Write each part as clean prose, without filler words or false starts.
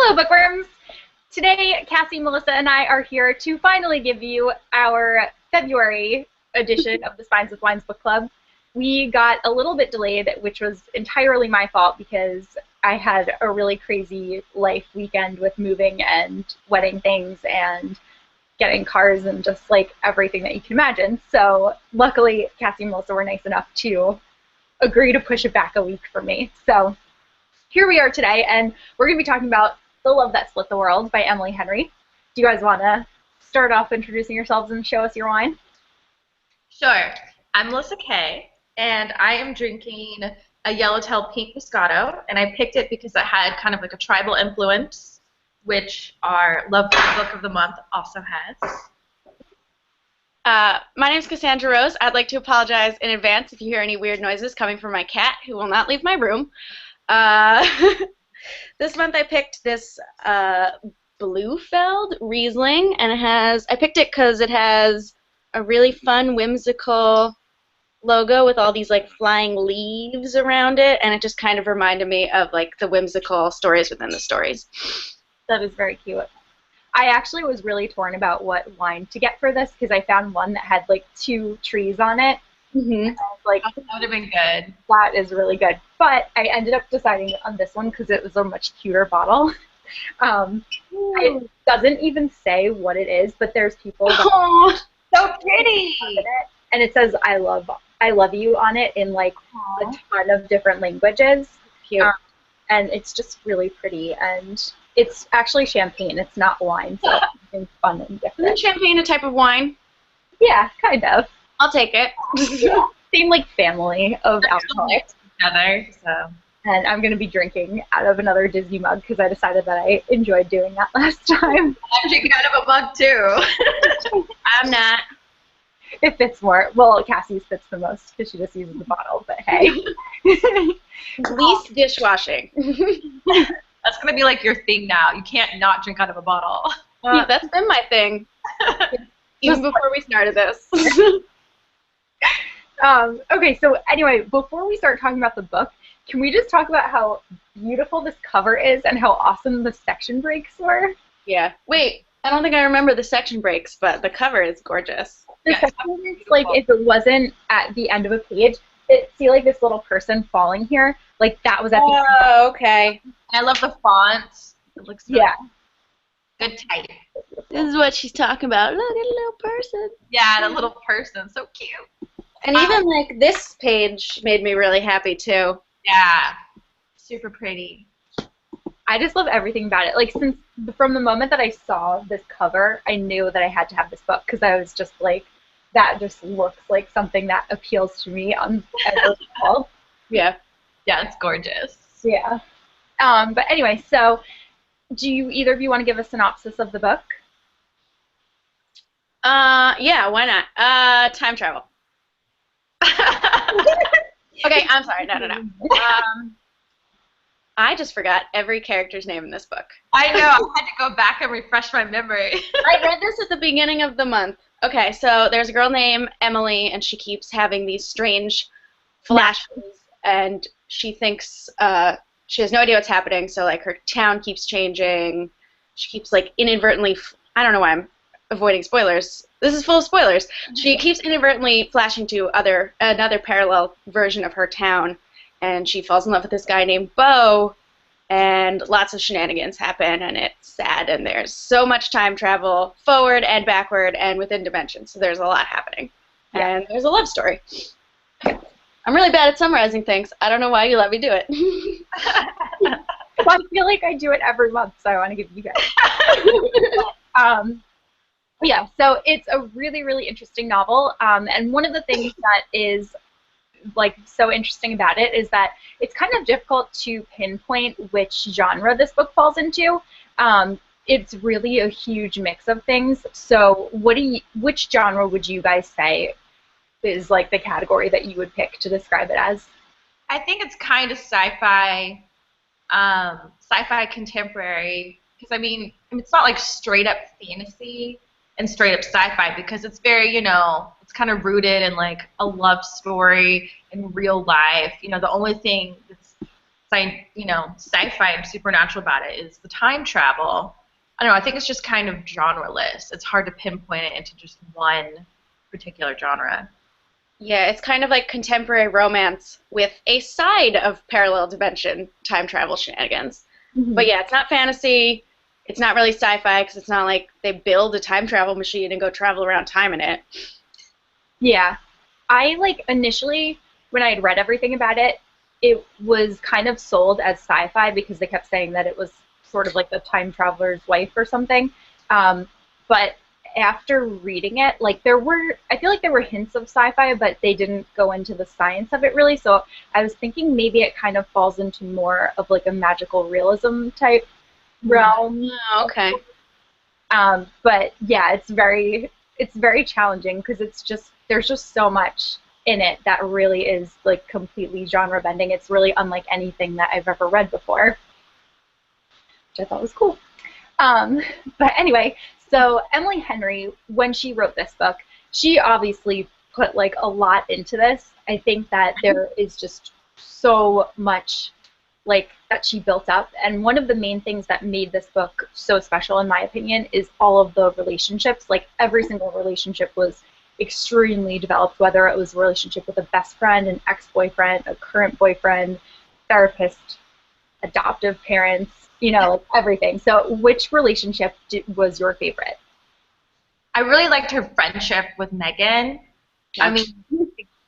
Hello, bookworms! Today, Cassie, Melissa, and I are here to finally give you our February edition of the Spines with Wines Book Club. We got a little bit delayed, which was entirely my fault because I had a really crazy life weekend with moving and wedding things and getting cars and just like everything that you can imagine. So luckily, Cassie and Melissa were nice enough to agree to push it back a week for me. So here we are today, and we're going to be talking about The Love That Split the World by Emily Henry. Do you guys want to start off introducing yourselves and show us your wine? Sure. I'm Melissa Kay, and I am drinking a Yellowtail Pink Moscato, and I picked it because it had kind of like a tribal influence, which our Love Book of the Month also has. My name is Cassandra Rose. I'd like to apologize in advance if you hear any weird noises coming from my cat, who will not leave my room. This month I picked this Bluefeld Riesling, and I picked it because it has a really fun, whimsical logo with all these like flying leaves around it, and it just kind of reminded me of like the whimsical stories within the stories. That is very cute. I actually was really torn about what wine to get for this because I found one that had like 2 trees on it. Mm-hmm. Like, that would have been good. That is really good. But I ended up deciding on this one because it was a much cuter bottle. It doesn't even say what it is, but there's people that so pretty. And it says I love you on it in like a ton of different languages. Cute. And it's just really pretty, and it's actually champagne. It's not wine, so it's fun and different. Isn't champagne a type of wine? Yeah, kind of. I'll take it. Yeah. Same like family of alcoholics. Together, so. And I'm going to be drinking out of another Disney mug because I decided that I enjoyed doing that last time. I'm drinking out of a mug too. I'm not. It fits more. Well, Cassie's fits the most because she just uses the bottle, but hey. Least dishwashing. That's going to be like your thing now. You can't not drink out of a bottle. That's been my thing. Even before we started this. Okay, so anyway, before we start talking about the book, can we just talk about how beautiful this cover is and how awesome the section breaks were? Yeah. Wait, I don't think I remember the section breaks, but the cover is gorgeous. The section breaks, like, if it wasn't at the end of a page, see, like, this little person falling here, like, that was at the end. Oh, okay. I love the font. It looks really good tight. This is what she's talking about. Look at a little person. Yeah, the little person. So cute. And even, like, this page made me really happy, too. Yeah. Super pretty. I just love everything about it. Like, from the moment that I saw this cover, I knew that I had to have this book because I was just like, that just looks like something that appeals to me on every level. Yeah. Yeah, it's gorgeous. Yeah. But anyway, so do either of you want to give a synopsis of the book? Yeah, why not? Time travel. Okay, I'm sorry. No. I just forgot every character's name in this book. I know. I had to go back and refresh my memory. I read this at the beginning of the month. Okay, so there's a girl named Emily, and she keeps having these strange flashes, and she thinks she has no idea what's happening, so, like, her town keeps changing. She keeps, like, inadvertently, I don't know why I'm avoiding spoilers. This is full of spoilers. She keeps inadvertently flashing to another parallel version of her town, and she falls in love with this guy named Beau, and lots of shenanigans happen, and it's sad, and there's so much time travel forward and backward and within dimensions, so there's a lot happening. Yeah. And there's a love story. I'm really bad at summarizing things. I don't know why you let me do it. Well, I feel like I do it every month, so I want to give you guys. Yeah, so it's a really, really interesting novel, and one of the things that is like so interesting about it is that it's kind of difficult to pinpoint which genre this book falls into. It's really a huge mix of things. So which genre would you guys say is like the category that you would pick to describe it as? I think it's kind of sci-fi, sci-fi contemporary, because I mean it's not like straight up fantasy and straight up sci-fi, because it's very, it's kind of rooted in like a love story in real life. The only thing that's sci-fi and supernatural about it is the time travel. I don't know. I think it's just kind of genreless. It's hard to pinpoint it into just one particular genre. Yeah, it's kind of like contemporary romance with a side of parallel dimension time travel shenanigans. Mm-hmm. But yeah, it's not fantasy. It's not really sci-fi because it's not like they build a time travel machine and go travel around time in it. Yeah. I, initially, when I had read everything about it, it was kind of sold as sci-fi because they kept saying that it was sort of like the time traveler's wife or something. But after reading it, I feel like there were hints of sci-fi, but they didn't go into the science of it really. So I was thinking maybe it kind of falls into more of like a magical realism type realm. Oh, okay. But yeah, it's very challenging because there's just so much in it that really is like completely genre bending. It's really unlike anything that I've ever read before, which I thought was cool. But anyway, so Emily Henry, when she wrote this book, she obviously put like a lot into this. I think that there is just so much like that she built up, and one of the main things that made this book so special in my opinion is all of the relationships. Like every single relationship was extremely developed, whether it was a relationship with a best friend, an ex-boyfriend, a current boyfriend, therapist, adoptive parents, like everything. So which relationship was your favorite? I really liked her friendship with Megan. I mean,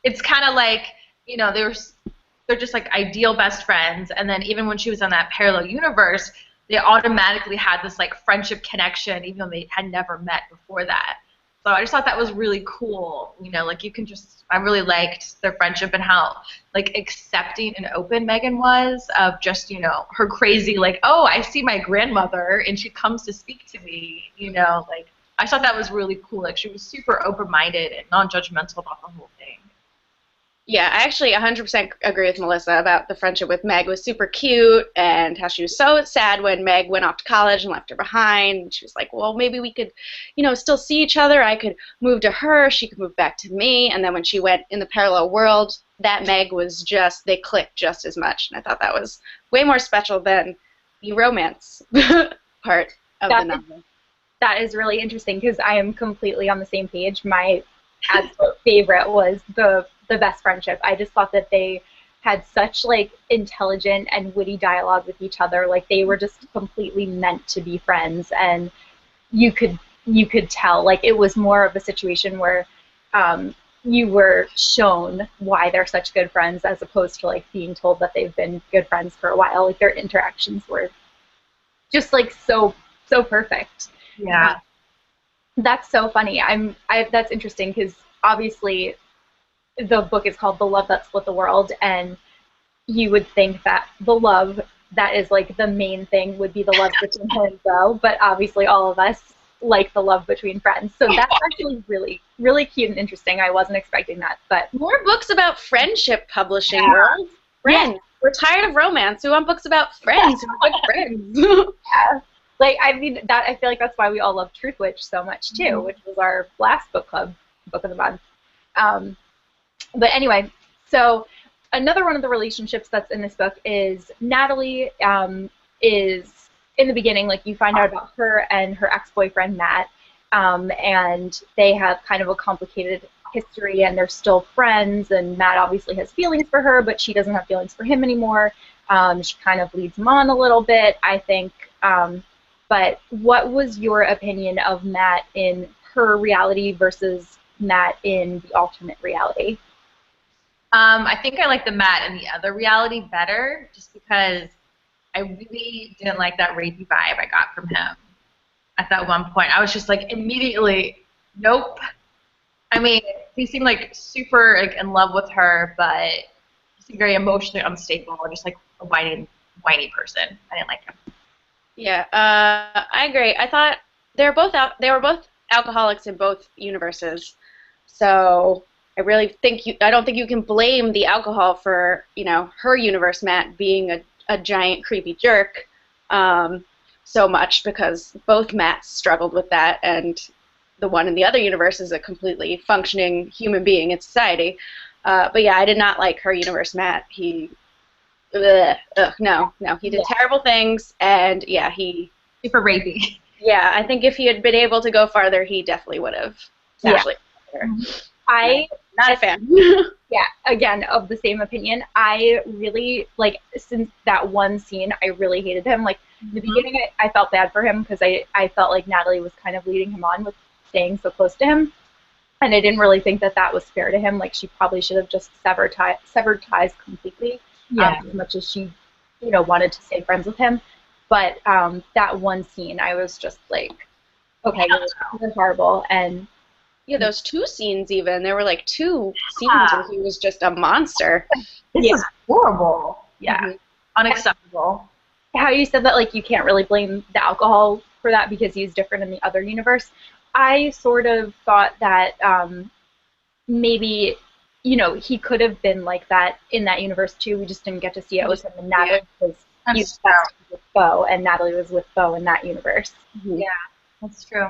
it's kind of like, they're just like ideal best friends, and then even when she was on that parallel universe, they automatically had this like friendship connection even though they had never met before that. So I just thought that was really cool. I really liked their friendship and how like accepting and open Megan was of just, her crazy like, oh, I see my grandmother and she comes to speak to me, I thought that was really cool. Like she was super open-minded and non-judgmental about the whole thing. Yeah, I actually 100% agree with Melissa about the friendship with Meg. It was super cute, and how she was so sad when Meg went off to college and left her behind. She was like, well, maybe we could, still see each other. I could move to her. She could move back to me. And then when she went in the parallel world, that Meg was they clicked just as much. And I thought that was way more special than the romance part of the novel. That is really interesting because I am completely on the same page. My absolute favorite was the best friendship. I just thought that they had such like intelligent and witty dialogue with each other. Like they were just completely meant to be friends, and you could tell like it was more of a situation where you were shown why they're such good friends as opposed to like being told that they've been good friends for a while. Like their interactions were just like so perfect. Yeah. That's so funny. That's interesting because obviously the book is called The Love That Split the World, and you would think that the love that is like the main thing would be the love between her and Bo, but obviously all of us like the love between friends. So that's actually really, really cute and interesting. I wasn't expecting that, but more books about friendship publishing, world. Friends. Yeah. We're tired of romance. We want books about friends who are good friends. Yeah. Like, I mean, I feel like that's why we all love Truth Witch so much, too, which was our last book club book of the month. But anyway, so another one of the relationships that's in this book is Natalie is, in the beginning, like, you find out about her and her ex-boyfriend, Matt, and they have kind of a complicated history, and they're still friends, and Matt obviously has feelings for her, but she doesn't have feelings for him anymore. She kind of leads him on a little bit, I think. But what was your opinion of Matt in her reality versus Matt in the alternate reality? I think I like the Matt in the other reality better, just because I really didn't like that rapey vibe I got from him at that one point. I was just like immediately, nope. I mean, he seemed like super like in love with her, but he seemed very emotionally unstable and just like a whiny person. I didn't like him. Yeah, I agree. I thought they were both alcoholics in both universes, so I don't think you can blame the alcohol for her universe, Matt, being a giant creepy jerk so much, because both Matts struggled with that, and the one in the other universe is a completely functioning human being in society. But yeah, I did not like her universe, Matt. He no, he did terrible things, and yeah, super rapey. Yeah, I think if he had been able to go farther, he definitely would have. Sadly. Yeah. I not a fan. Yeah, again, of the same opinion. I really, like, since that one scene, I really hated him. Like, in the beginning, I felt bad for him because I felt like Natalie was kind of leading him on with staying so close to him. And I didn't really think that that was fair to him. Like, she probably should have just severed ties completely, as much as she, wanted to stay friends with him. But that one scene, I was just like, okay, you're horrible. And yeah, those 2 scenes even. There were like 2 scenes where he was just a monster. This is horrible. Yeah. Unacceptable. How you said that, like, you can't really blame the alcohol for that because he's different in the other universe. I sort of thought that maybe, he could have been like that in that universe too. We just didn't get to see it with him and Natalie because he was with Bo and Natalie was with Bo in that universe. Yeah, that's true.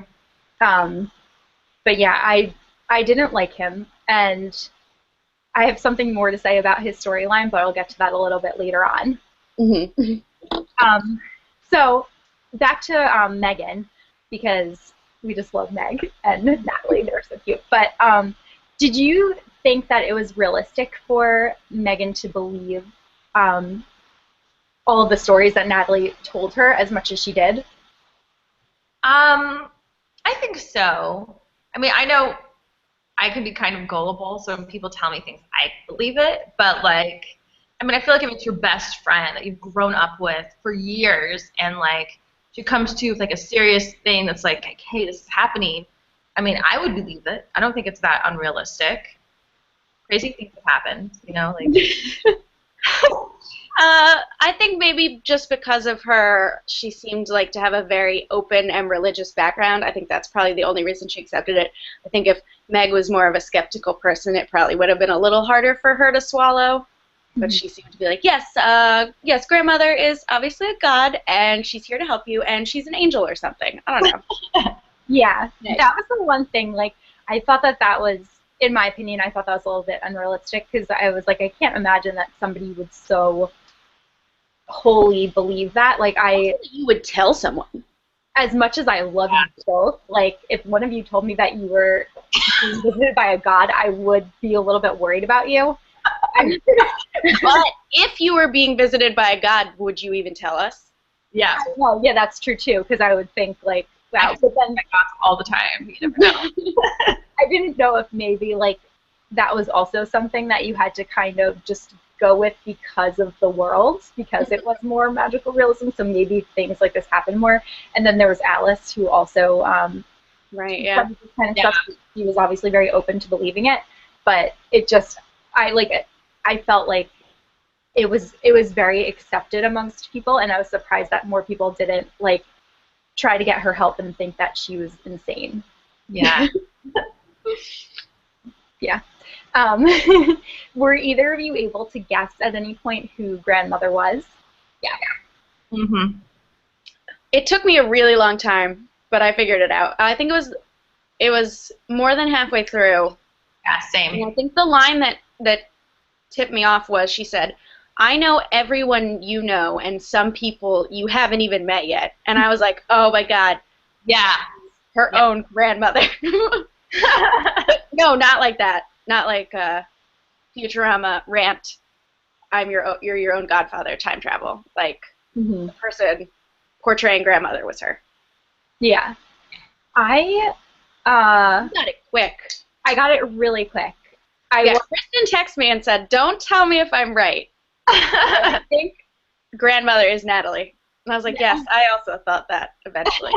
But yeah, I didn't like him, and I have something more to say about his storyline, but I'll get to that a little bit later on. So back to Megan, because we just love Meg and Natalie, they're so cute. But did you think that it was realistic for Megan to believe all of the stories that Natalie told her as much as she did? I think so. I mean, I know I can be kind of gullible, so when people tell me things, I believe it. But, like, I mean, I feel like if it's your best friend that you've grown up with for years and, like, she comes to you with, like, a serious thing that's like, hey, this is happening, I mean, I would believe it. I don't think it's that unrealistic. Crazy things have happened, like... I think maybe just because of her, she seemed like to have a very open and religious background. I think that's probably the only reason she accepted it. I think if Meg was more of a skeptical person, it probably would have been a little harder for her to swallow. But she seemed to be like, yes, grandmother is obviously a god, and she's here to help you, and she's an angel or something. I don't know. Yeah, nice. That was the one thing. Like, I thought that was, in my opinion, I thought that was a little bit unrealistic because I was like, I can't imagine that somebody would so wholly believe that. Like, you would tell someone. As much as I love you both, like, if one of you told me that you were being visited by a god, I would be a little bit worried about you. But if you were being visited by a god, would you even tell us? Yeah. Well, yeah, that's true too, because I would think, like, wow. But then all the time. You never know. I didn't know if maybe, like, that was also something that you had to kind of just go with because of the world, because it was more magical realism, so maybe things like this happen more. And then there was Alice, who also right, yeah, this kind of stuff. She was obviously very open to believing it, but it just, I felt like it was very accepted amongst people, and I was surprised that more people didn't, like, try to get her help and think that she was insane. Yeah. Yeah. Were either of you able to guess at any point who grandmother was? Yeah. Mm-hmm. It took me a really long time, but I figured it out. I think it was more than halfway through. Yeah, same. And I think the line that tipped me off was, she said, I know everyone you know and some people you haven't even met yet. And I was like, oh my God. Yeah. Her own grandmother. No, not like that. Not like Futurama rant. You're your own godfather, time travel. Like, the person portraying grandmother was her. Yeah. I got it quick. I got it really quick. Kristen texted me and said, don't tell me if I'm right. I think grandmother is Natalie. And I was like, yes, I also thought that eventually.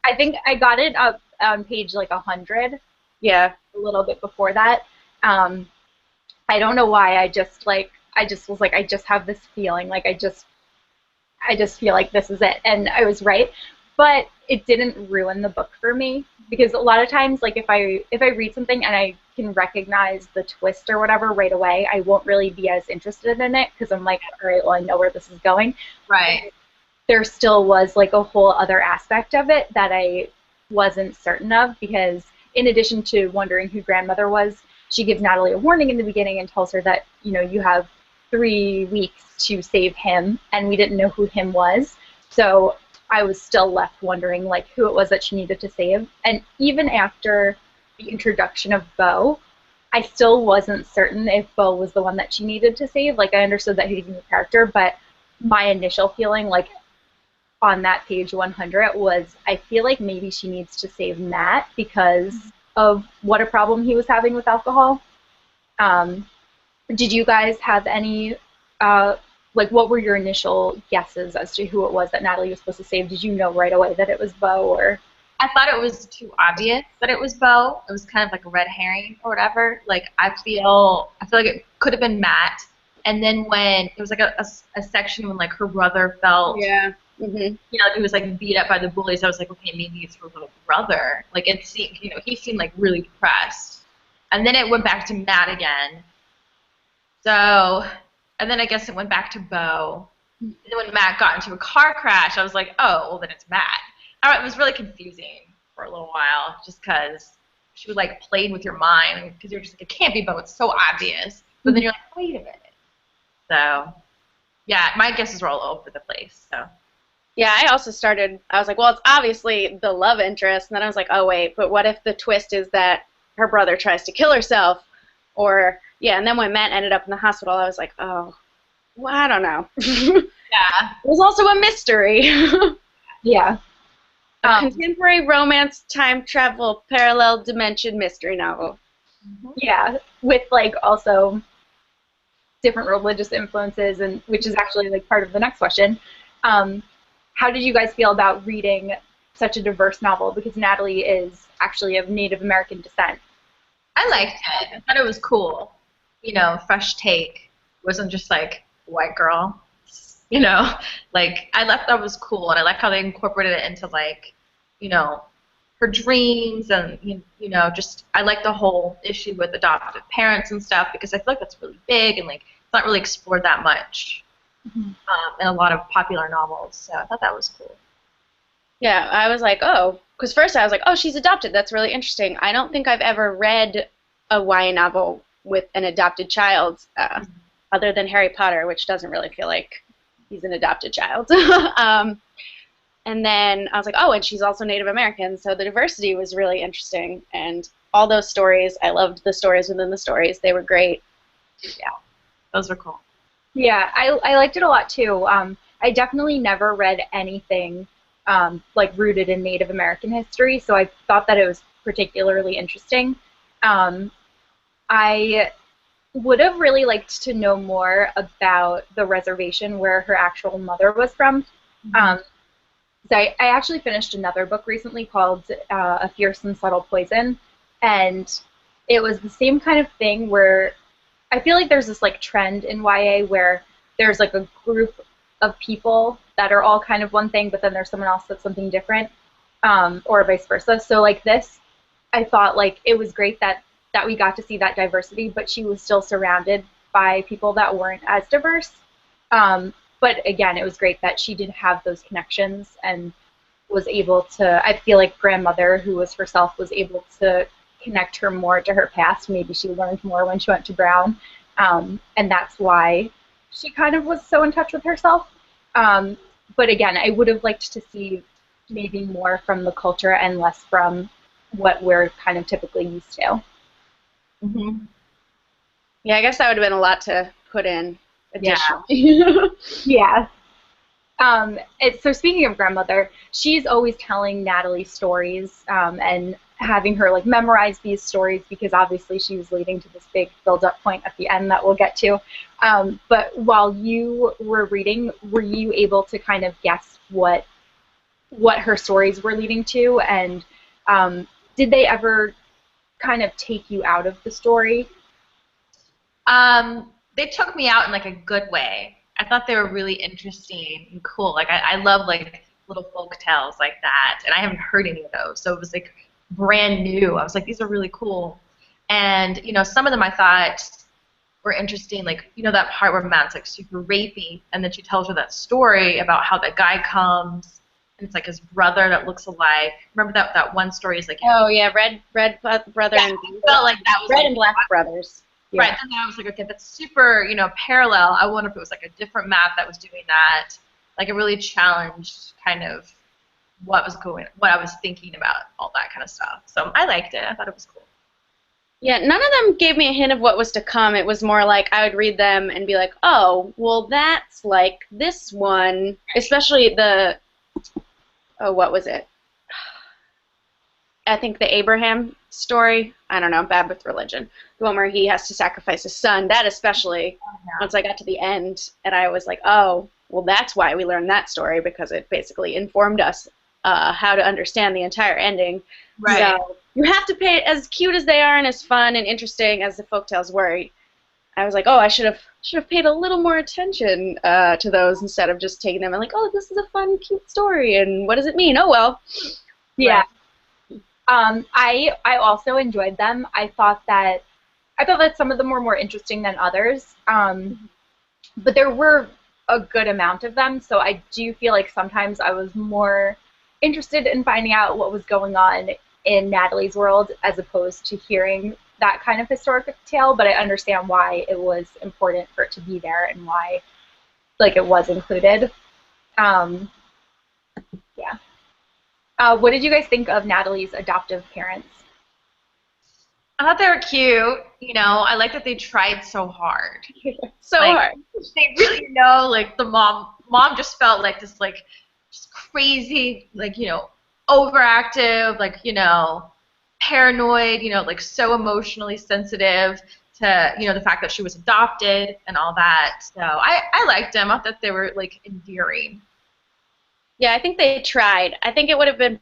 I think I got it up on page, like, 100. Yeah. A little bit before that. I don't know why. I just was like, I just have this feeling. Like, I just feel like this is it. And I was right. But it didn't ruin the book for me, because a lot of times, like, if I read something and I can recognize the twist or whatever right away, I won't really be as interested in it, because I'm like, all right, well, I know where this is going. Right. And there still was, like, a whole other aspect of it that I wasn't certain of, because in addition to wondering who grandmother was, she gives Natalie a warning in the beginning and tells her that, you have 3 weeks to save him, and we didn't know who him was. So I was still left wondering like who it was that she needed to save. And even after the introduction of Bo, I still wasn't certain if Bo was the one that she needed to save. Like I understood that he's a new character, but my initial feeling like on that page 100 was I feel like maybe she needs to save Matt because of what a problem he was having with alcohol. Did you guys have any, like, what were your initial guesses as to who it was that Natalie was supposed to save? Did you know right away that it was Bo, or? I thought it was too obvious that it was Bo. It was kind of like a red herring or whatever. Like, I feel like it could have been Matt. And then when there was like a section when like her brother felt, Yeah. Mm-hmm. you know, like he was like beat up by the bullies. I was like, okay, maybe it's her little brother. Like it seemed, you know, he seemed like really depressed. And then it went back to Matt again. So, and then I guess it went back to Bo. And then when Matt got into a car crash, I was like, oh, well then it's Matt. It was really confusing for a little while, just because she would like played with your mind, because you're just like, it can't be Bo. It's so obvious. But then you're like, wait a minute. So, yeah, my guesses were all over the place. So. Yeah, I also started, I was like, well, it's obviously the love interest, and then I was like, oh, wait, but what if the twist is that her brother tries to kill herself, or, yeah, and then when Matt ended up in the hospital, I was like, oh, well, I don't know. Yeah. It was also a mystery. Yeah. A contemporary romance, time travel, parallel dimension mystery novel. Yeah, with, like, also different religious influences, and which is actually like part of the next question. How did you guys feel about reading such a diverse novel? Because Natalie is actually of Native American descent. I liked it. I thought it was cool. You know, fresh take. It wasn't just like white girl. You know, like I thought that was cool, and I like how they incorporated it into like, you know, her dreams, and you know, just I like the whole issue with adoptive parents and stuff, because I feel like that's really big and like it's not really explored that much in a lot of popular novels. So I thought that was cool. Yeah, I was like, oh, because first I was like, oh, she's adopted. That's really interesting. I don't think I've ever read a YA novel with an adopted child, other than Harry Potter, which doesn't really feel like he's an adopted child. And then I was like, oh, and she's also Native American, so the diversity was really interesting. And all those stories, I loved the stories within the stories. They were great. Yeah, those were cool. Yeah, I liked it a lot too. I definitely never read anything like rooted in Native American history, so I thought that it was particularly interesting. I would have really liked to know more about the reservation where her actual mother was from. So I actually finished another book recently called A Fierce and Subtle Poison, and it was the same kind of thing where I feel like there's this like trend in YA where there's like a group of people that are all kind of one thing, but then there's someone else that's something different, or vice versa. So like this, I thought like it was great that we got to see that diversity, but she was still surrounded by people that weren't as diverse. But again, it was great that she did have those connections and was able to, I feel like grandmother, who was herself, was able to connect her more to her past. Maybe she learned more when she went to Brown, and that's why she kind of was so in touch with herself. But again, I would have liked to see maybe more from the culture and less from what we're kind of typically used to. Yeah, I guess that would have been a lot to put in additionally. Yeah. So speaking of grandmother, she's always telling Natalie stories and having her like memorize these stories, because obviously she was leading to this big build-up point at the end that we'll get to. But while you were reading, were you able to kind of guess what her stories were leading to, and did they ever kind of take you out of the story? They took me out in like a good way. I thought they were really interesting and cool. Like I love like little folk tales like that, and I haven't heard any of those, so it was like brand new. I was like, these are really cool. And you know, some of them I thought were interesting, like you know that part where Matt's like super rapey, and then she tells her that story about how that guy comes, and it's like his brother that looks alike. Remember that one story is like, oh yeah, red brother, yeah, and I felt like that was red like, and black brothers. Yeah. Right, and then I was like, okay, that's super, parallel. I wonder if it was like a different map that was doing that. Like it really challenged kind of what I was thinking about, all that kind of stuff. So I liked it. I thought it was cool. Yeah, none of them gave me a hint of what was to come. It was more like I would read them and be like, oh, well, that's like this one. Especially what was it? I think the Abraham story. I don't know, bad with religion. The one where he has to sacrifice his son. That especially, once I got to the end, and I was like, oh, well, that's why we learned that story, because it basically informed us how to understand the entire ending. Right. So you have to pay, as cute as they are and as fun and interesting as the folktales were. I was like, oh, I should have paid a little more attention to those instead of just taking them and like, oh, this is a fun, cute story, and what does it mean? Oh well. Yeah. I also enjoyed them. I thought that some of them were more interesting than others. But there were a good amount of them, so I do feel like sometimes I was more interested in finding out what was going on in Natalie's world as opposed to hearing that kind of historic tale, but I understand why it was important for it to be there and why it was included. Yeah. What did you guys think of Natalie's adoptive parents? I thought they were cute. I like that they tried so hard. So hard. They really the mom just felt like this, just crazy, overactive, paranoid, so emotionally sensitive to, the fact that she was adopted and all that. So I liked them. I thought they were, endearing. Yeah, I think they tried. I think it would have been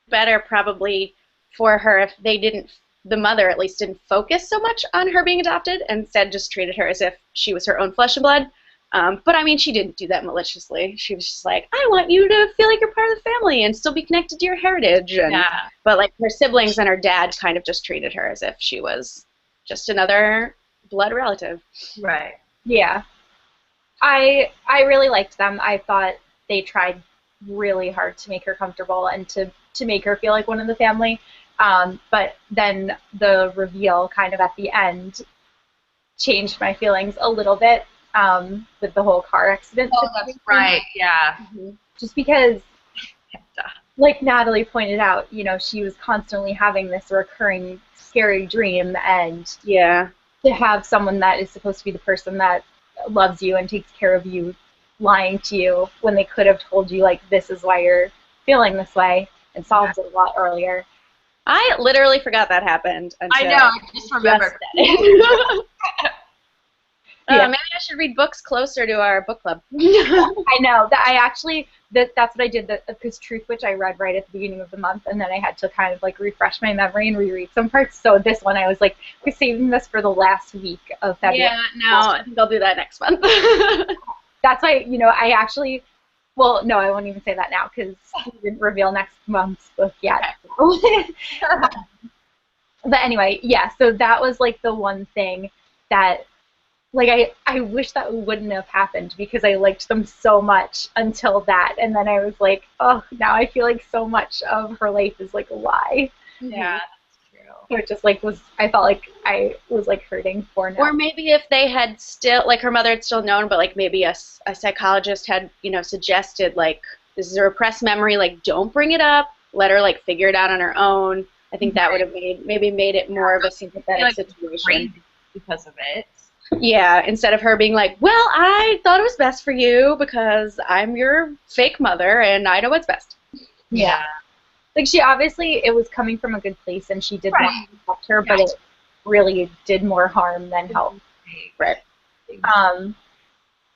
better probably for her if the mother at least didn't focus so much on her being adopted and instead just treated her as if she was her own flesh and blood. But I mean, she didn't do that maliciously. She was just like, I want you to feel like you're part of the family and still be connected to your heritage. But her siblings and her dad kind of just treated her as if she was just another blood relative. Right. Yeah. I really liked them. I thought they tried really hard to make her comfortable and to make her feel like one of the family. But then the reveal kind of at the end changed my feelings a little bit with the whole car accident. Oh, that's right, yeah. Mm-hmm. Just because, like Natalie pointed out, she was constantly having this recurring scary dream, and to have someone that is supposed to be the person that loves you and takes care of you lying to you when they could have told you, this is why you're feeling this way and solved it a lot earlier. I literally forgot that happened. I know, I just remembered. Maybe I should read books closer to our book club. I know. That's what I did, because Truth Witch I read right at the beginning of the month, and then I had to kind of refresh my memory and reread some parts. So this one I was we're saving this for the last week of February. Yeah, no, I think I'll do that next month. That's why, I actually, well, no, I won't even say that now because we didn't reveal next month's book yet. Okay. But anyway, yeah, so that was the one thing that I wish that wouldn't have happened because I liked them so much until that, and then I was like, oh, now I feel like so much of her life is a lie. Yeah, that's true. So it just I felt like I was hurting for now. Or maybe if they had still her mother had still known, but maybe a psychologist had suggested this is a repressed memory, don't bring it up, let her figure it out on her own. I think that would have made it more of a sympathetic situation because of it. Yeah, instead of her being well, I thought it was best for you because I'm your fake mother and I know what's best. Yeah. She obviously, it was coming from a good place and she did want to help her, but it really did more harm than help. Right.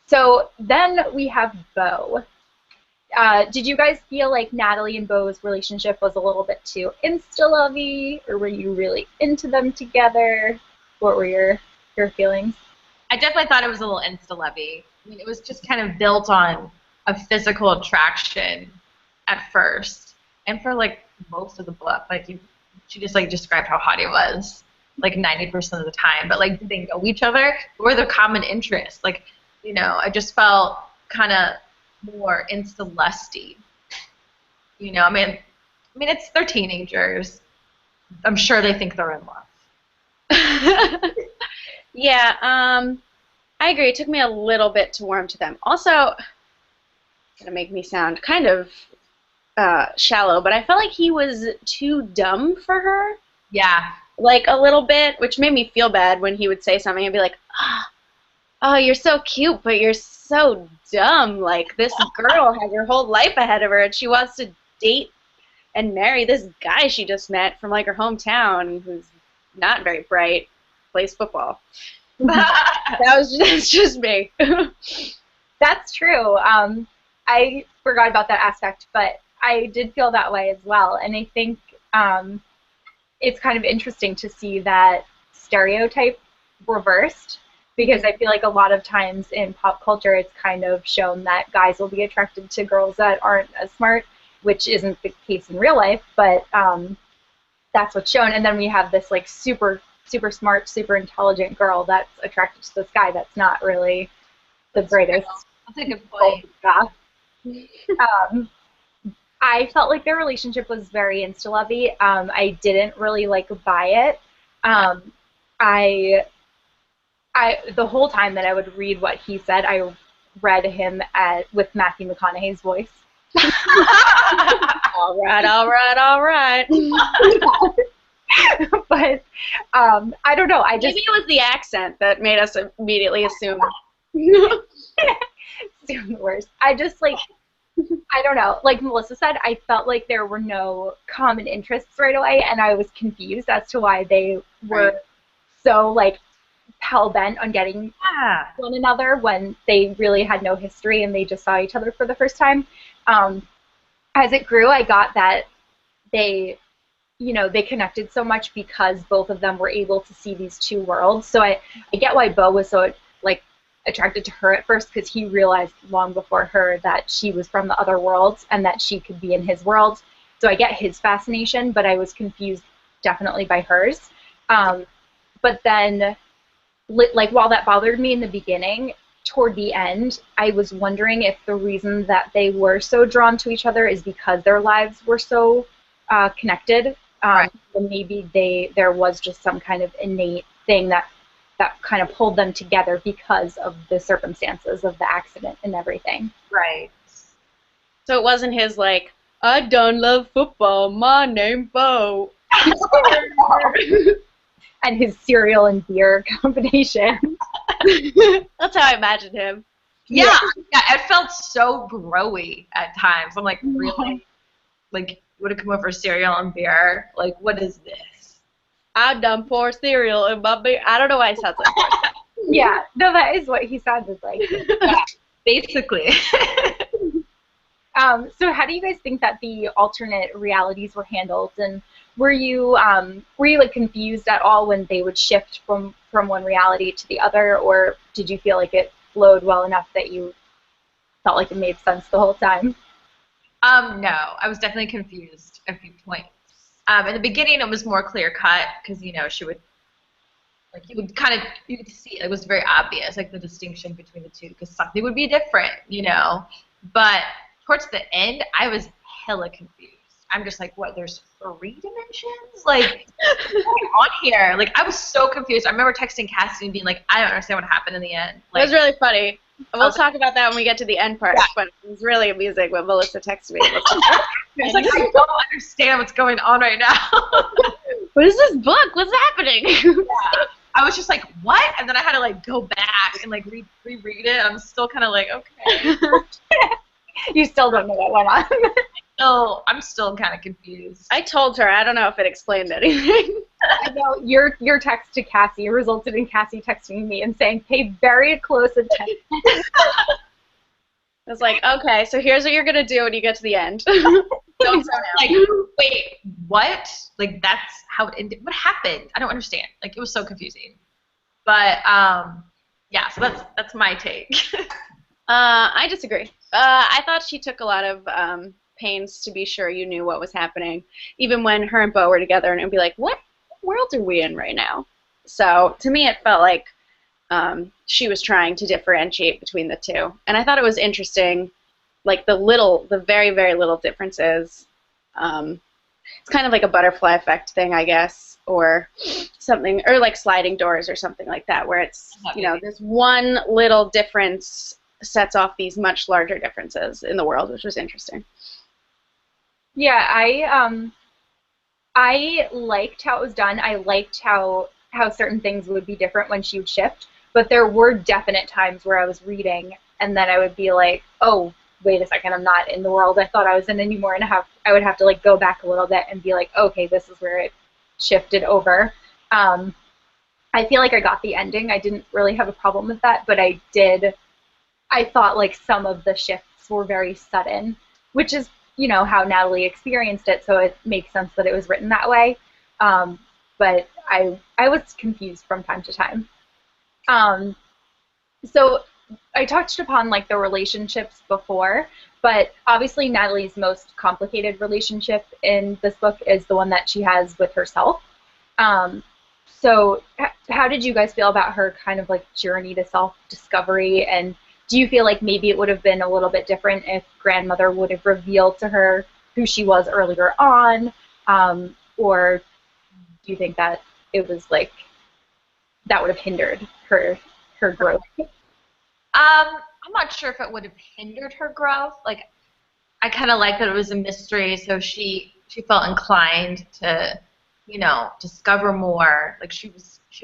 So then we have Beau. Did you guys feel like Natalie and Beau's relationship was a little bit too insta-lovey, or were you really into them together? What were your feelings? I definitely thought it was a little insta-lovey. I mean, it was just kind of built on a physical attraction at first, and for most of the book, she just described how hot he was 90% of the time. But did they know each other? What were their common interests? I just felt kind of more insta-lusty. I mean, they're teenagers. I'm sure they think they're in love. Yeah, I agree. It took me a little bit to warm to them. Also, it's gonna make me sound kind of shallow, but I felt like he was too dumb for her. Yeah. Like a little bit, which made me feel bad when he would say something and be like, oh, you're so cute, but you're so dumb. Like, this girl has her whole life ahead of her, and she wants to date and marry this guy she just met from, like, her hometown who's not very bright, plays football. That's just me. That's true. I forgot about that aspect, but I did feel that way as well. And I think it's kind of interesting to see that stereotype reversed, because I feel like a lot of times in pop culture it's kind of shown that guys will be attracted to girls that aren't as smart, which isn't the case in real life, but that's what's shown. And then we have this like super smart, super intelligent girl that's attracted to this guy that's not really the greatest. That's a good point. I felt like their relationship was very insta-lovey. I didn't really like buy it. The whole time that I would read what he said, I read him with Matthew McConaughey's voice. All right. But I don't know. Maybe it was the accent that made us immediately assume. Assume the worst. I just like. I don't know. Like Melissa said, I felt like there were no common interests right away, and I was confused as to why they were so like hell-bent on getting one another when they really had no history and they just saw each other for the first time. As it grew, I got that they connected so much because both of them were able to see these two worlds. So I get why Beau was so like attracted to her at first, because he realized long before her that she was from the other world and that she could be in his world. So I get his fascination, but I was confused definitely by hers. But then, like, while that bothered me in the beginning, toward the end, I was wondering if the reason that they were so drawn to each other is because their lives were so connected. Right. And maybe there was just some kind of innate thing that kind of pulled them together because of the circumstances of the accident and everything. Right. So it wasn't his like, I done love football, my name Beau. And his cereal and beer combination. That's how I imagined him. Yeah, it felt so growy at times. I'm like, really? Like, you would have come over cereal and beer? Like, what is this? I done pour cereal in my beer. I don't know why it sounds like that. Yeah, no, that is what he sounded like. Yeah, basically. So how do you guys think that the alternate realities were handled? And were you like confused at all when they would shift from one reality to the other, or did you feel like it flowed well enough that you felt like it made sense the whole time? No, I was definitely confused at a few points. In the beginning, it was more clear cut because she would, like, you could see it was very obvious, like the distinction between the two, because something would be different, But towards the end, I was hella confused. I'm just like, what? There's 3 dimensions? Like, what's going on here? Like, I was so confused. I remember texting Cassie and being like, I don't understand what happened in the end. Like, it was really funny. We'll talk about that when we get to the end part, but it was really amusing when Melissa texted me. It's like, I don't understand what's going on right now. What is this book? What's happening? Yeah. I was just like, what? And then I had to, like, go back and, like, reread it. I'm still kind of like, okay. You still don't know what went on. I'm still kind of confused. I told her. I don't know if it explained anything. I know your text to Cassie resulted in Cassie texting me and saying, pay very close attention. I was like, okay, so here's what you're going to do when you get to the end. Don't like, wait, what? Like, that's how it ended. What happened? I don't understand. Like, it was so confusing. But, yeah, so that's my take. I disagree. I thought she took a lot of pains to be sure you knew what was happening, even when her and Beau were together, and it would be like, what world are we in right now? So to me, it felt like she was trying to differentiate between the two, and I thought it was interesting, like the very, very little differences It's kind of like a butterfly effect thing, I guess, or something, or like sliding doors or something like that, where it's, this one little difference sets off these much larger differences in the world, which was interesting. Yeah, I liked how it was done. I liked how certain things would be different when she would shift, but there were definite times where I was reading and then I would be like, oh, wait a second, I'm not in the world I thought I was in anymore, and I would have to like go back a little bit and be like, okay, this is where it shifted over. I feel like I got the ending. I didn't really have a problem with that, but I thought like some of the shifts were very sudden, which is, how Natalie experienced it, so it makes sense that it was written that way. But I was confused from time to time. So I touched upon like the relationships before, but obviously Natalie's most complicated relationship in this book is the one that she has with herself. So how did you guys feel about her kind of like journey to self-discovery, and do you feel like maybe it would have been a little bit different if grandmother would have revealed to her who she was earlier on, or do you think that it was like that would have hindered her growth? I'm not sure if it would have hindered her growth. Like, I kind of like that it was a mystery, so she felt inclined to, discover more. Like she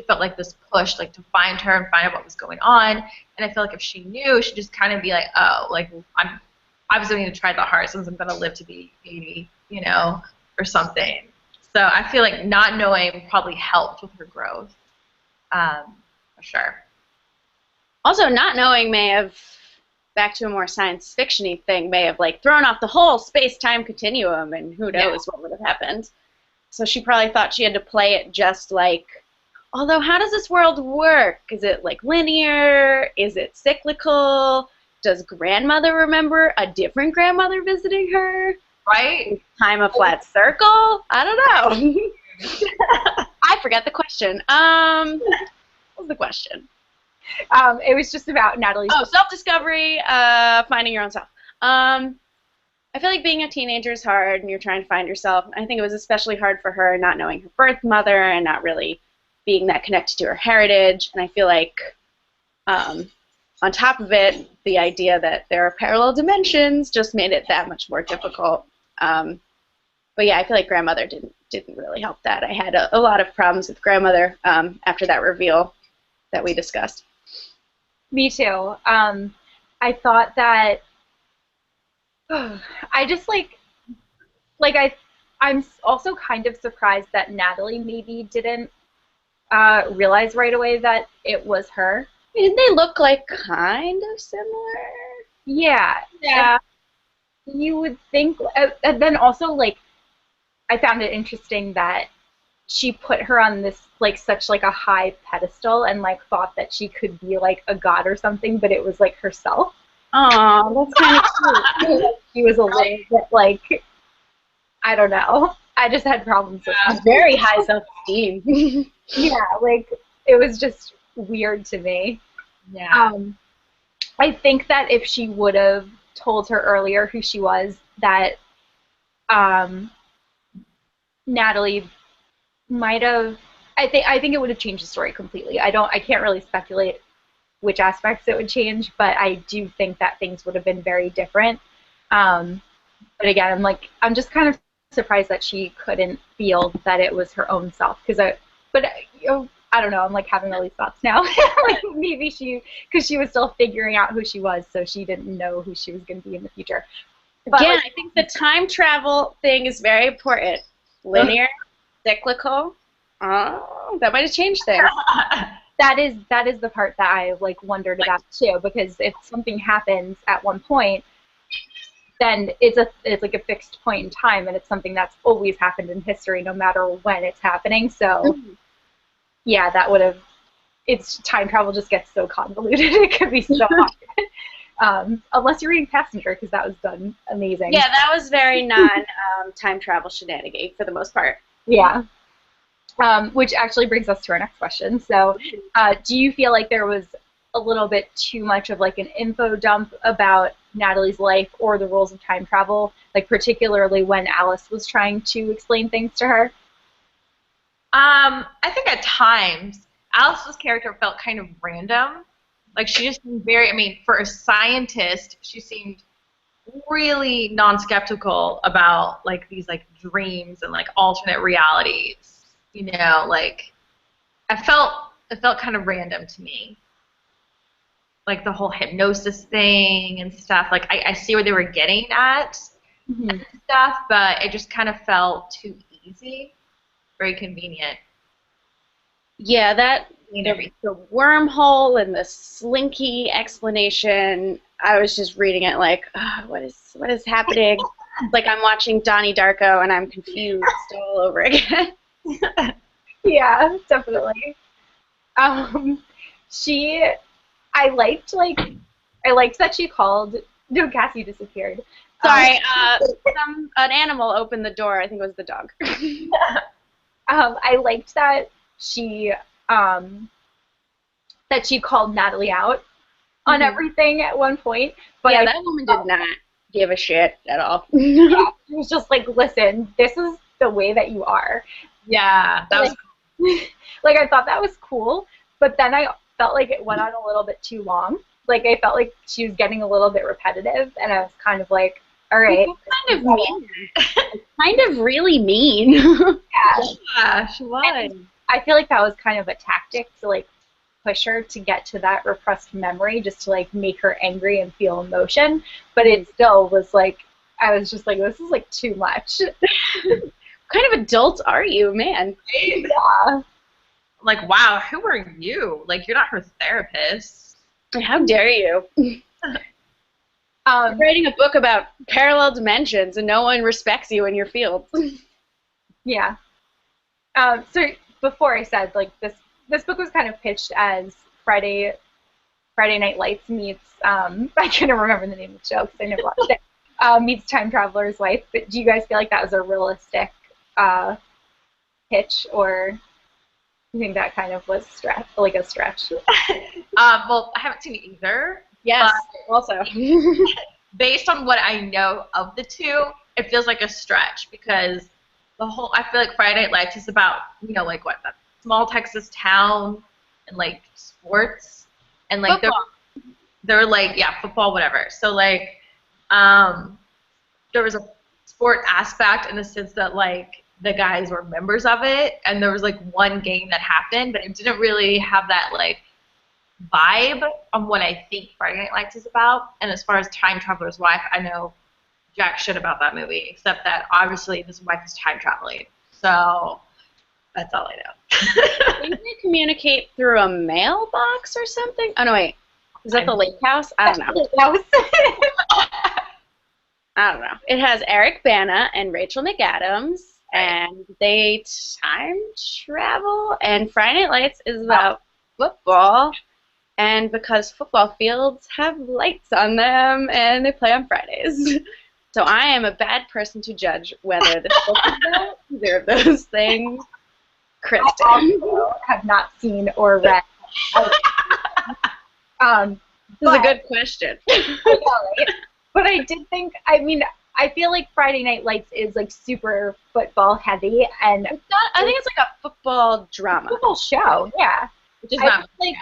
felt like this push, like to find her and find out what was going on. And I feel like if she knew, she'd just kind of be like, oh, like I'm obviously going to try the hard since I'm going to live to be 80, or something. So I feel like not knowing probably helped with her growth, for sure. Also, not knowing may have, back to a more science fiction-y thing, may have like thrown off the whole space-time continuum, and who knows what would have happened. So she probably thought she had to play it just like, although how does this world work? Is it like linear? Is it cyclical? Does grandmother remember a different grandmother visiting her? Right? Time a flat circle? I don't know. I forgot the question. What was the question? It was just about Natalie's... Oh, self-discovery, finding your own self. I feel like being a teenager is hard, and you're trying to find yourself. I think it was especially hard for her not knowing her birth mother and not really being that connected to her heritage. And I feel like, on top of it, the idea that there are parallel dimensions just made it that much more difficult. But yeah, I feel like grandmother didn't really help that. I had a lot of problems with grandmother after that reveal that we discussed. Me too. I thought that I just I'm also kind of surprised that Natalie maybe didn't realize right away that it was her. Didn't they look like kind of similar? Yeah. You would think, and then also like I found it interesting that she put her on this like such like a high pedestal and like thought that she could be like a god or something, but it was like herself. Oh, that's kind of cute. She was a little bit like, I don't know. I just had problems with her. Very high self-esteem. Yeah, like it was just weird to me. Yeah. I think that if she would have told her earlier who she was, that Natalie might have. I think it would have changed the story completely. I can't really speculate which aspects it would change, but I do think that things would have been very different. But again, I'm just kind of surprised that she couldn't feel that it was her own self. I don't know. I'm like having all these thoughts now. Like maybe because she was still figuring out who she was, so she didn't know who she was going to be in the future. But again, I think the time travel thing is very important. Linear, cyclical. Oh, that might have changed things. That is the part that I like wondered about too, because if something happens at one point, then it's like a fixed point in time, and it's something that's always happened in history, no matter when it's happening. So, yeah, that would have. It's time travel just gets so convoluted; it could be so hard. Unless you're reading Passenger, because that was done amazing. Yeah, that was very non-time travel shenanigan for the most part. Yeah. Which actually brings us to our next question. So, do you feel like there was a little bit too much of like an info dump about Natalie's life or the rules of time travel, like particularly when Alice was trying to explain things to her? I think at times Alice's character felt kind of random. Like she just seemed very, I mean, for a scientist, she seemed really non-skeptical about like these like dreams and like alternate realities. You know, like it felt kind of random to me. Like the whole hypnosis thing and stuff. Like I see where they were getting at and stuff, but it just kind of felt too easy, very convenient. Yeah, the wormhole and the slinky explanation. I was just reading it like, what is happening? Like I'm watching Donnie Darko and I'm confused all over again. Yeah, definitely. I liked that she called. No, Cassie disappeared. Sorry, an animal opened the door. I think it was the dog. I liked that she called Natalie out on everything at one point. But yeah, that woman did not give a shit at all. Yeah, she was just like, listen, this is the way that you are. Yeah, that was like I thought that was cool, but then I felt like it went on a little bit too long. Like I felt like she was getting a little bit repetitive, and I was kind of like, all right. Kind of mean. Kind of really mean. Yeah, she was. And I feel like that was kind of a tactic to like push her to get to that repressed memory, just to like make her angry and feel emotion. But it still was like, I was just like, this is like too much. What kind of adult are you, man? Yeah. Like, wow, who are you? Like, you're not her therapist. How dare you? You're writing a book about parallel dimensions and no one respects you in your field. Yeah. So before I said, like, this book was kind of pitched as Friday Night Lights meets, I couldn't remember the name of the show because I never watched it, meets Time Traveler's Wife. But do you guys feel like that was a realistic pitch, or do you think that kind of was a stretch? Well, I haven't seen it either. Yes, also. Based on what I know of the two, it feels like a stretch because I feel like Friday Night Lights is about, you know, like what, that small Texas town and like sports and like they're like, yeah, football, whatever. So like, there was a sport aspect in the sense that like the guys were members of it and there was like one game that happened, but it didn't really have that like vibe on what I think Friday Night Lights is about. And as far as Time Traveler's Wife, I know jack shit about that movie, except that obviously this wife is time traveling. So that's all I know. Didn't they communicate through a mailbox or something? Oh no, wait. Is that the lake house? I don't know. I don't know. It has Eric Bana and Rachel McAdams, and they time travel. And Friday Night Lights is about football. And because football fields have lights on them and they play on Fridays. So I am a bad person to judge whether this book is about either of those things. Kristen. I also have not seen or read. This is a good question. But I did think, I mean, I feel like Friday Night Lights is like super football heavy, and I think it's like a football drama. Football show, yeah. Which is not like,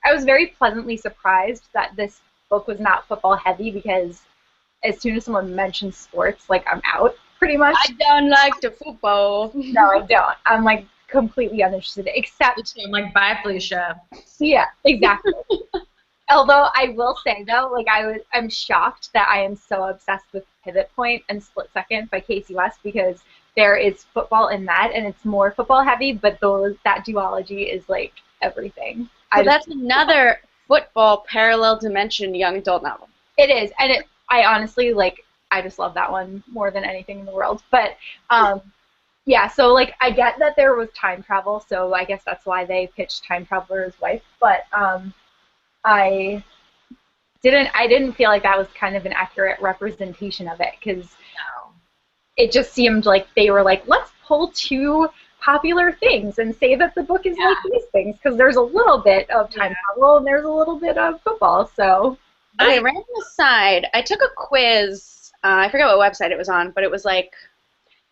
I was very pleasantly surprised that this book was not football heavy, because as soon as someone mentions sports, like, I'm out, pretty much. I don't like the football. No, I don't. I'm like completely uninterested, except I'm like, bye, Felicia. Yeah, exactly. Although I will say though, like I'm shocked that I am so obsessed with Pivot Point and Split Second by Casey West, because there is football in that, and it's more football heavy, but that duology is like everything. So that's another football parallel dimension young adult novel. It is, and I honestly, like, I just love that one more than anything in the world. But yeah, so like I get that there was time travel, so I guess that's why they pitched Time Traveler's Wife, but I didn't feel like that was kind of an accurate representation of it, because it just seemed like they were like, let's pull two popular things and say that the book is like these things, because there's a little bit of time travel and there's a little bit of football. So okay, random aside, I took a quiz. I forget what website it was on, but it was like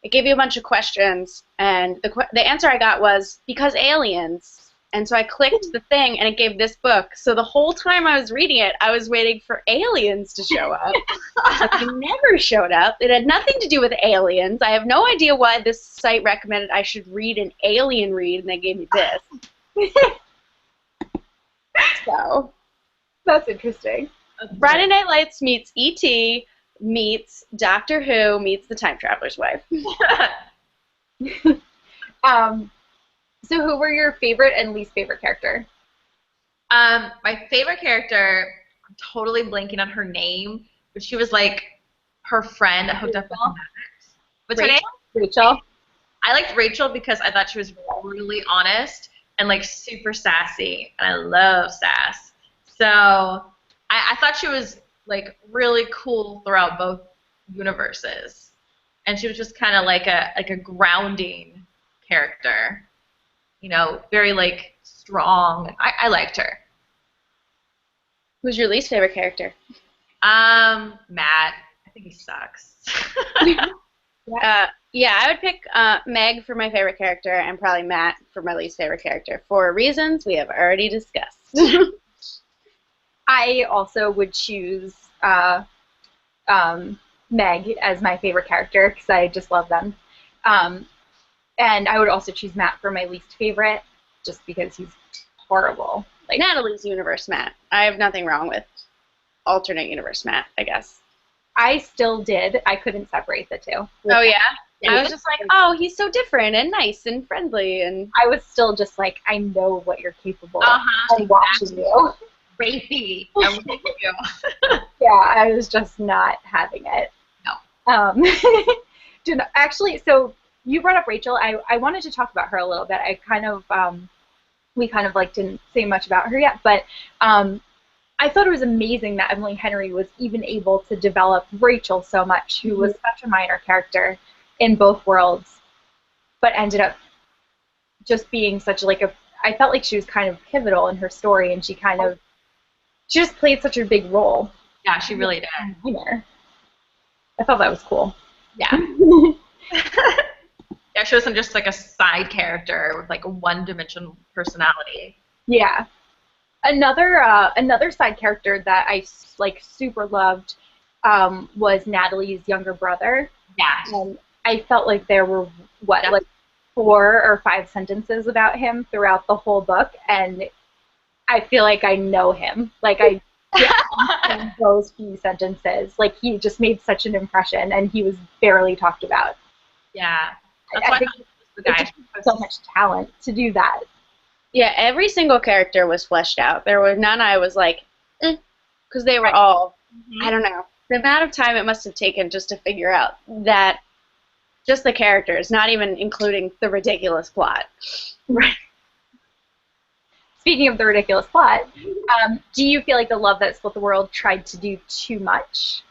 it gave you a bunch of questions, and the answer I got was because aliens. And so I clicked the thing, and it gave this book. So the whole time I was reading it, I was waiting for aliens to show up. But they never showed up. It had nothing to do with aliens. I have no idea why this site recommended I should read an alien read, and they gave me this. So that's interesting. Friday Night Lights meets E.T. meets Doctor Who meets The Time Traveler's Wife. So who were your favorite and least favorite character? My favorite character, I'm totally blanking on her name, but she was like her friend that hooked up with Max. What's her name? Rachel. I liked Rachel because I thought she was really honest and like super sassy, and I love sass. So I thought she was like really cool throughout both universes, and she was just kind of like a grounding character. You know, very, like, strong. I liked her. Who's your least favorite character? Matt. I think he sucks. Yeah, I would pick Meg for my favorite character and probably Matt for my least favorite character for reasons we have already discussed. I also would choose Meg as my favorite character because I just love them. And I would also choose Matt for my least favorite, just because he's horrible. Like Natalie's universe Matt. I have nothing wrong with alternate universe Matt, I guess. I still did. I couldn't separate the two. Oh, yeah? I was just like, oh, he's so different and nice and friendly. And I was still just like, I know what you're capable of. I'm watching you. Rapey. I'm watching you. Yeah, I was just not having it. No. Actually, so you brought up Rachel. I wanted to talk about her a little bit. I kind of, we kind of like didn't say much about her yet, but I thought it was amazing that Emily Henry was even able to develop Rachel so much, who was such a minor character in both worlds, but ended up just being such like I felt like she was kind of pivotal in her story, and she just played such a big role. Yeah, she really did. I thought that was cool. Yeah. Yeah, she wasn't just like a side character with like a one-dimensional personality. Yeah. Another side character that I like super loved was Natalie's younger brother. Yeah. I felt like there were like 4 or 5 sentences about him throughout the whole book, and I feel like I know him. Like I in those few sentences, like he just made such an impression, and he was barely talked about. Yeah. I think it took so much talent to do that. Yeah, every single character was fleshed out. There were none I was like, because they were all, I don't know, the amount of time it must have taken just to figure out that, just the characters, not even including the ridiculous plot. Right. Speaking of the ridiculous plot, do you feel like The Love That Split the World tried to do too much?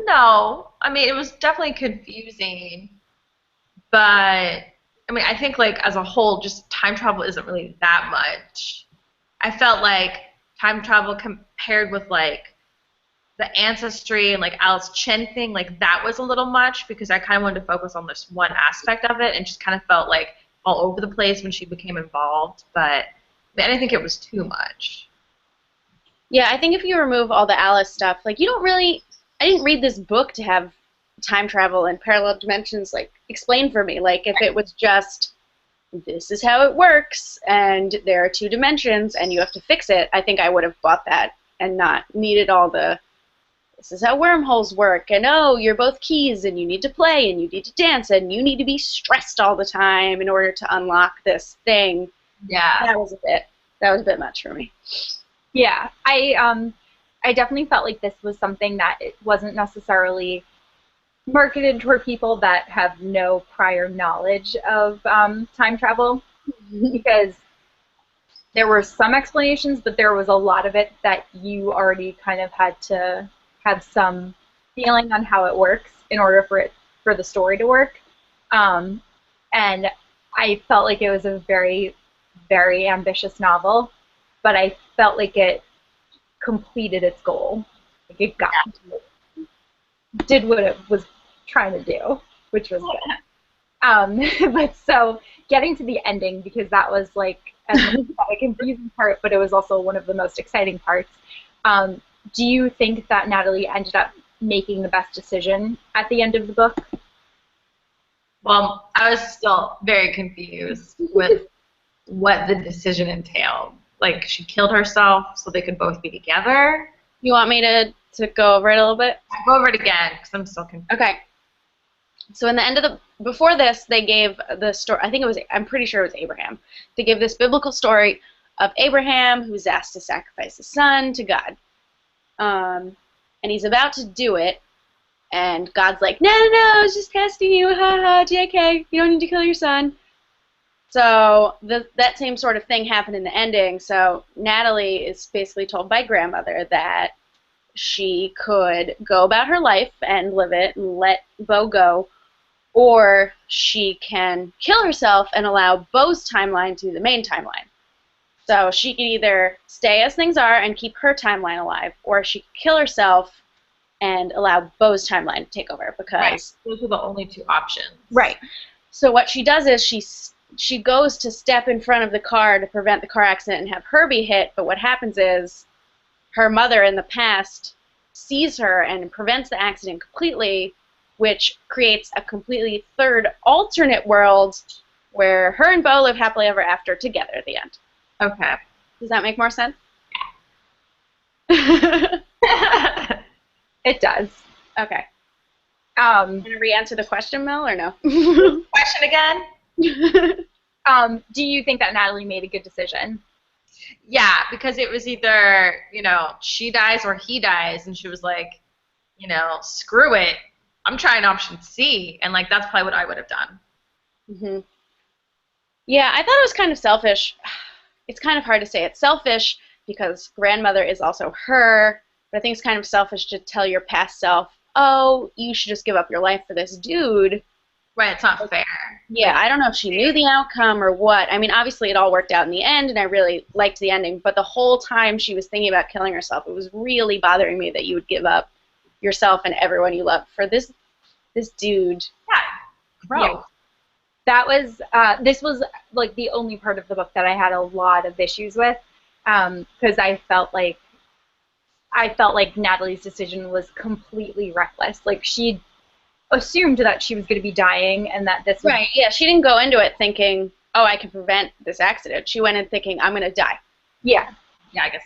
No. I mean, it was definitely confusing, but I mean, I think like as a whole, just time travel isn't really that much. I felt like time travel compared with like the ancestry and like Alice Chen thing, like that was a little much because I kind of wanted to focus on this one aspect of it and just kind of felt like all over the place when she became involved, but I didn't think it was too much. Yeah, I think if you remove all the Alice stuff, like you don't really, I didn't read this book to have time travel and parallel dimensions like explained for me. Like if it was just, this is how it works and there are 2 dimensions and you have to fix it, I think I would have bought that and not needed all the, this is how wormholes work, and oh, you're both keys, and you need to play, and you need to dance, and you need to be stressed all the time in order to unlock this thing. Yeah. That was a bit much for me. Yeah, I definitely felt like this was something that it wasn't necessarily marketed toward people that have no prior knowledge of time travel, because there were some explanations, but there was a lot of it that you already kind of had to have some feeling on how it works in order for for the story to work. And I felt like it was a very, very ambitious novel, but I felt like it completed its goal. Like it did what it was trying to do, which was good. But so getting to the ending, because that was like a confusing part, but it was also one of the most exciting parts. Do you think that Natalie ended up making the best decision at the end of the book? Well, I was still very confused with what the decision entailed. Like, she killed herself so they could both be together. You want me to go over it a little bit? I'll go over it again because I'm still confused. Okay. So in the end of before this, they gave the story, I'm pretty sure it was Abraham. They gave this biblical story of Abraham who's asked to sacrifice his son to God. And he's about to do it, and God's like, no, I was just testing you, haha, JK, you don't need to kill your son. So that same sort of thing happened in the ending. So Natalie is basically told by grandmother that she could go about her life and live it and let Bo go, or she can kill herself and allow Bo's timeline to be the main timeline. So she could either stay as things are and keep her timeline alive, or she could kill herself and allow Bo's timeline to take over, because right. Those are the only two options. Right. So what she does is she goes to step in front of the car to prevent the car accident and have her be hit, but what happens is her mother in the past sees her and prevents the accident completely, which creates a completely third alternate world where her and Bo live happily ever after together at the end. Okay. Does that make more sense? It does. Okay. Want to re-answer the question, Mel, or no? Question again? Do you think that Natalie made a good decision? Yeah, because it was either, she dies or he dies, and she was like, screw it. I'm trying option C, and that's probably what I would have done. Mm-hmm. Yeah, I thought it was kind of selfish. It's kind of hard to say it's selfish because grandmother is also her, but I think it's kind of selfish to tell your past self, oh, you should just give up your life for this dude. Right, it's not fair. Yeah, I don't know if she knew the outcome or what. I mean, obviously it all worked out in the end, and I really liked the ending, but the whole time she was thinking about killing herself, it was really bothering me that you would give up yourself and everyone you love for this dude. Yeah, gross. Yeah. That was, this was the only part of the book that I had a lot of issues with, because I felt like Natalie's decision was completely reckless. Like, she assumed that she was going to be dying and that this was... Right, yeah, she didn't go into it thinking, oh, I can prevent this accident. She went in thinking, I'm going to die. Yeah. Yeah, I guess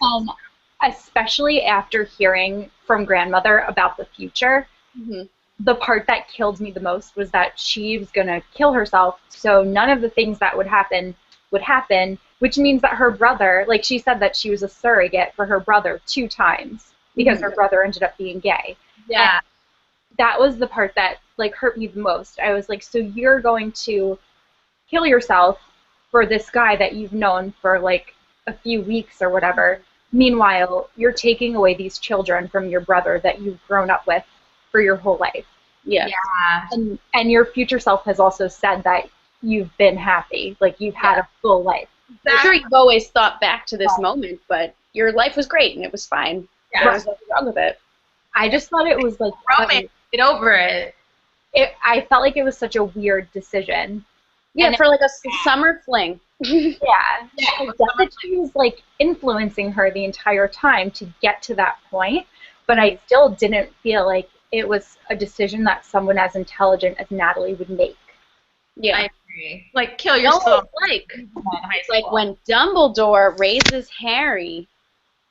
especially after hearing from grandmother about the future, mm-hmm. The part that killed me the most was that she was going to kill herself, so none of the things that would happen, which means that her brother, she said that she was a surrogate for her brother 2 times because mm-hmm. her brother ended up being gay. Yeah. And that was the part that hurt me the most. I was like, so you're going to kill yourself for this guy that you've known for a few weeks or whatever. Meanwhile, you're taking away these children from your brother that you've grown up with for your whole life. Yeah. And your future self has also said that you've been happy, you've had a full life. I'm sure you've always thought back to this moment, but your life was great and it was fine. Yeah. There was nothing wrong with it. I just thought it was romance. Get over it. I felt like it was such a weird decision. Yeah, and for a summer fling. Yeah. I guess that she was influencing her the entire time to get to that point, but I still didn't feel like it was a decision that someone as intelligent as Natalie would make. Yeah. I agree. Kill yourself. It's like when Dumbledore raises Harry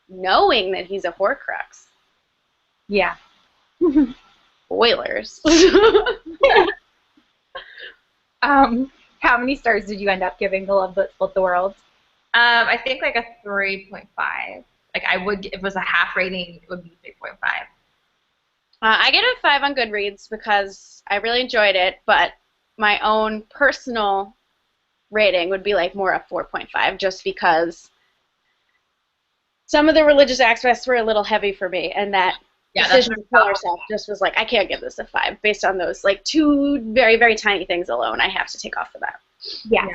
knowing that he's a Horcrux. Yeah. Spoilers. How many stars did you end up giving The Love That Split the World? I think a 3.5. I would, if it was a half rating, it would be 3.5. I get a 5 on Goodreads because I really enjoyed it, but my own personal rating would be more a 4.5 just because some of the religious aspects were a little heavy for me, and that Yeah, that's decision to kill herself just was like, I can't give this a 5 based on those like 2 very, very tiny things alone I have to take off the bat. Yes.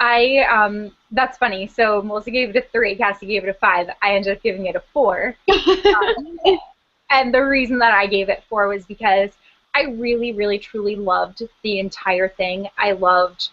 Yeah. That's funny. So Melissa gave it a 3, Cassie gave it a 5. I ended up giving it a 4. And the reason that I gave it 4 was because I really, really, truly loved the entire thing. I loved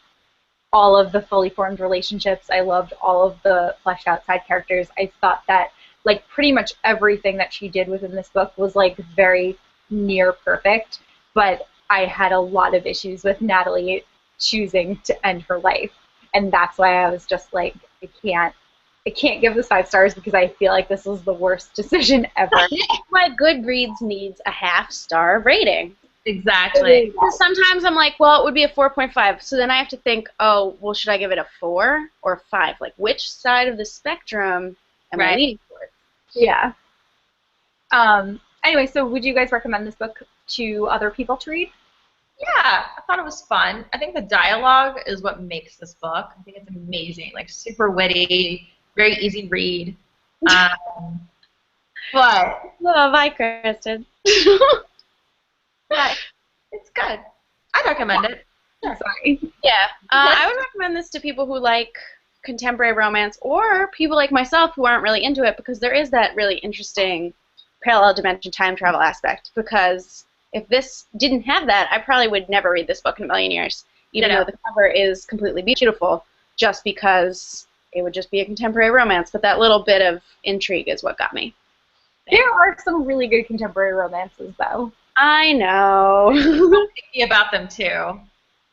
all of the fully formed relationships. I loved all of the fleshed out side characters. I thought that like pretty much everything that she did within this book was like very near perfect, but I had a lot of issues with Natalie choosing to end her life. And that's why I was just like, I can't give this 5 stars because I feel like this was the worst decision ever. That's why Goodreads needs a half-star rating. Exactly. Because sometimes I'm like, well, it would be a 4.5. So then I have to think, oh, well, should I give it a 4 or a 5? Like, which side of the spectrum am I leaning towards? Yeah. Anyway, so would you guys recommend this book to other people to read? Yeah, I thought it was fun. I think the dialogue is what makes this book. I think it's amazing, like super witty, very easy read. But Oh, bye, Kristen. yeah, it's good. I'd recommend it. Sorry. Yeah, I would recommend this to people who like contemporary romance or people like myself who aren't really into it because there is that really interesting parallel dimension time travel aspect because if this didn't have that, I probably would never read this book in a million years, even though the cover is completely beautiful, just because it would just be a contemporary romance. But that little bit of intrigue is what got me. There are some really good contemporary romances, though. I know. I'm thinking about them too.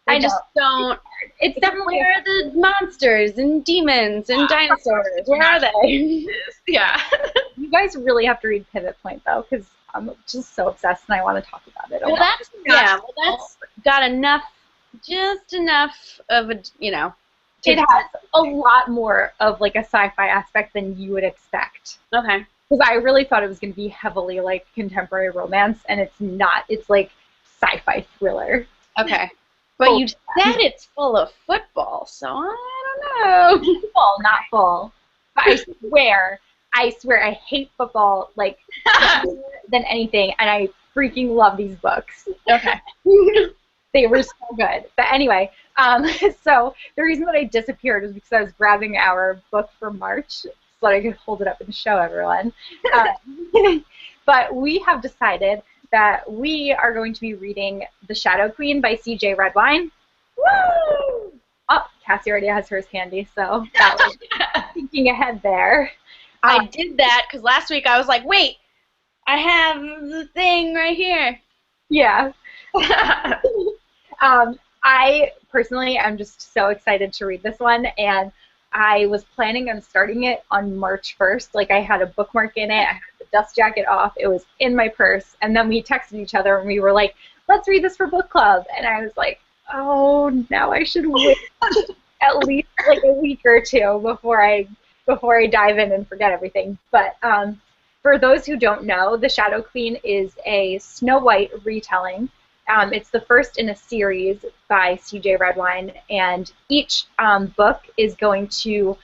I just don't. It's definitely Where are the monsters and demons and dinosaurs? Where are they? Yeah. You guys really have to read Pivot Point, though, because I'm just so obsessed and I want to talk about it. Well, that's got enough, just enough of a, you know. It has a lot more of like a sci-fi aspect than you would expect. Okay. Because I really thought it was going to be heavily like contemporary romance, and it's not. It's like sci-fi thriller. Okay. But you said it's full of football, so I don't know. Full, not full. But I swear, I hate football like more than anything, and I freaking love these books. Okay. They were so good. But anyway, so the reason that I disappeared was because I was grabbing our book for March so that I could hold it up and show everyone. But we have decided that we are going to be reading The Shadow Queen by C.J. Redwine. Woo! Oh, Cassie already has hers handy, so that was thinking ahead there. I did that because last week I was like, wait, I have the thing right here. Yeah. I personally am just so excited to read this one, and I was planning on starting it on March 1st. Like, I had a bookmark in it, I had the dust jacket off, it was in my purse, and then we texted each other and we were like, let's read this for book club. And I was like, oh, now I should wait at least like a week or two before I dive in and forget everything. But for those who don't know, The Shadow Queen is a Snow White retelling. It's the first in a series by C.J. Redwine, and each book is going to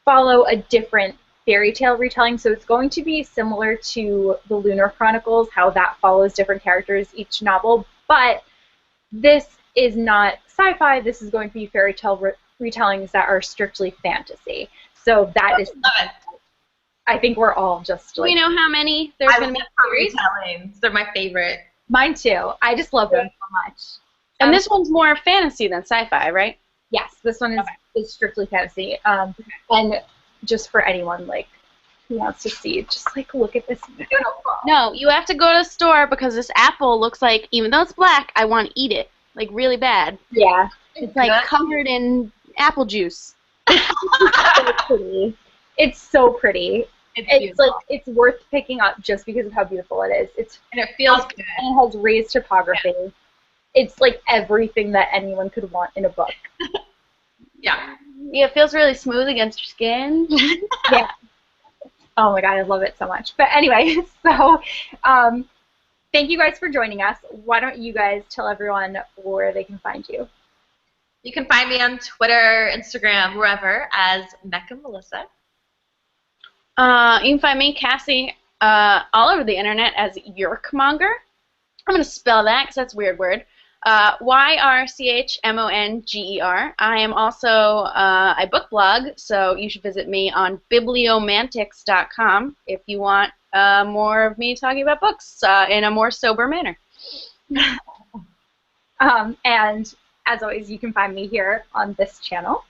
follow a different fairy tale retelling. So it's going to be similar to the Lunar Chronicles, how that follows different characters each novel, but this is not sci-fi. This is going to be fairy tale retellings that are strictly fantasy. So that is, I think we're all just like... Do we know how many there's going to be series? Retellings. They're my favorite. Mine too. I just love them so much. And this one's more fantasy than sci-fi, right? Yes, this one is strictly fantasy. And just for anyone like who wants to see, just like look at this beautiful. No, you have to go to the store because this apple looks like, even though it's black, I want to eat it, like really bad. Yeah, it's like covered in apple juice. So pretty. It's so pretty. It's like it's worth picking up just because of how beautiful it is. And it feels good. And it has raised topography. Yeah. It's like everything that anyone could want in a book. Yeah. Yeah, it feels really smooth against your skin. Yeah. Oh my god, I love it so much. But anyway, so thank you guys for joining us. Why don't you guys tell everyone where they can find you? You can find me on Twitter, Instagram, wherever, as Mecca Melissa. You can find me, Cassie, all over the internet as Yerkmonger. I'm going to spell that because that's a weird word. Yrchmonger. I am also I book blog, so you should visit me on bibliomantics.com if you want more of me talking about books in a more sober manner. And as always, you can find me here on this channel.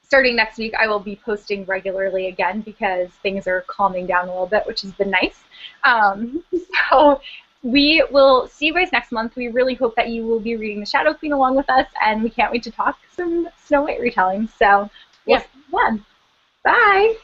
Starting next week, I will be posting regularly again because things are calming down a little bit, which has been nice. So we will see you guys next month. We really hope that you will be reading The Shadow Queen along with us, and we can't wait to talk some Snow White retellings. So we'll see you then. Bye!